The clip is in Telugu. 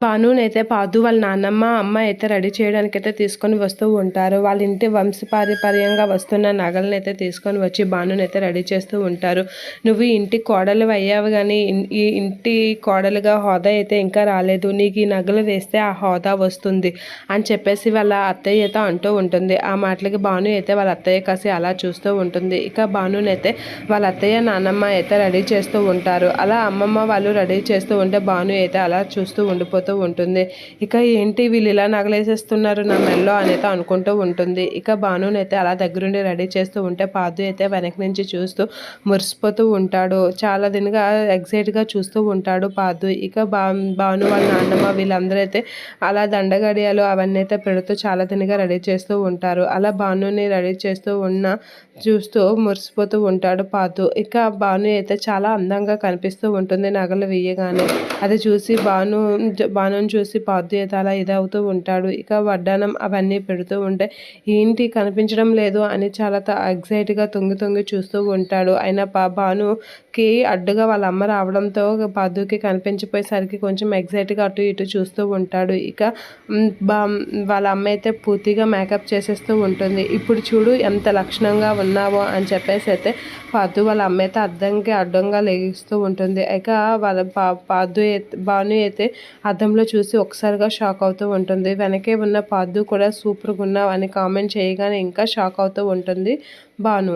భానునైతే పాదు వాళ్ళ నాన్నమ్మ, అమ్మ అయితే రెడీ చేయడానికైతే తీసుకొని వస్తూ ఉంటారు. వాళ్ళ ఇంటి వంశపారంపర్యంగా వస్తున్న నగలనైతే తీసుకొని వచ్చి భానునైతే రెడీ చేస్తూ ఉంటారు. నువ్వు ఈ ఇంటి కోడలు అయ్యావు కానీ ఈ ఇంటి కోడలుగా హోదా అయితే ఇంకా రాలేదు. నీకు ఈ నగలు వేస్తే ఆ హోదా వస్తుంది అని చెప్పేసి వాళ్ళ అత్తయ్య అయితే అంటూ ఉంటుంది. ఆ మాటలకి భాను అయితే వాళ్ళ అత్తయ్య కాసి అలా చూస్తూ ఉంటుంది. ఇక భానునైతే వాళ్ళ అత్తయ్య, నాన్నమ్మ అయితే రెడీ చేస్తూ ఉంటారు. అలా అమ్మమ్మ వాళ్ళు రెడీ చేస్తూ ఉంటే భాను అయితే అలా చూస్తూ ఉండిపోతూ ఉంటుంది. ఇక ఏంటి వీళ్ళు ఇలా నగలేసేస్తున్నారు నా మెల్లో అనేది అనుకుంటూ ఉంటుంది. ఇక భానునైతే అలా దగ్గరుండి రెడీ చేస్తూ ఉంటే పాదు అయితే వెనక నుంచి చూస్తూ మురిసిపోతూ ఉంటాడు. చాలా దినగా ఎగ్జైట్గా చూస్తూ ఉంటాడు పాదు. ఇక భాను వాళ్ళ నాన్నమ్మ వీళ్ళందరూ అయితే అలా దండగడియాలు అవన్నీ అయితే పెడుతూ చాలా దినగా రెడీ చేస్తూ ఉంటారు. అలా భానుని రెడీ చేస్తూ చూస్తూ మురిసిపోతూ ఉంటాడు పాదు. ఇక భాను అయితే చాలా అందంగా కనిపిస్తూ ఉంటుంది నగలు వేయగానే. అది చూసి భానుని చూసి పాదు అయితే అలా ఇదవుతూ ఉంటాడు. ఇక వడ్డానం అవన్నీ పెడుతూ ఉంటే ఏంటి కనిపించడం లేదు అని చాలా ఎగ్జైట్గా తొంగి చూస్తూ ఉంటాడు. అయినా భానుకి అడ్డుగా వాళ్ళ అమ్మ రావడంతో పాదుకి కనిపించిపోయేసరికి కొంచెం ఎగ్జైట్గా అటు ఇటు చూస్తూ ఉంటాడు. ఇక వాళ్ళ అమ్మ అయితే పూర్తిగా మేకప్ చేసేస్తూ ఉంటుంది. ఇప్పుడు చూడు ఎంత లక్షణంగా ఉన్నావో అని చెప్పేసి అయితే పాదు వాళ్ళ అమ్మ అయితే అడ్డంగా లేగిస్తూ ఉంటుంది. ఇక వాళ్ళ భాను అయితే అద్దంలో చూసి ఒకసారిగా షాక్ అవుతూ ఉంటుంది. వెనకే ఉన్న పాదు కూడా సూపర్గా ఉన్నావు అని కామెంట్ చేయగానే ఇంకా షాక్ అవుతూ ఉంటుంది భాను.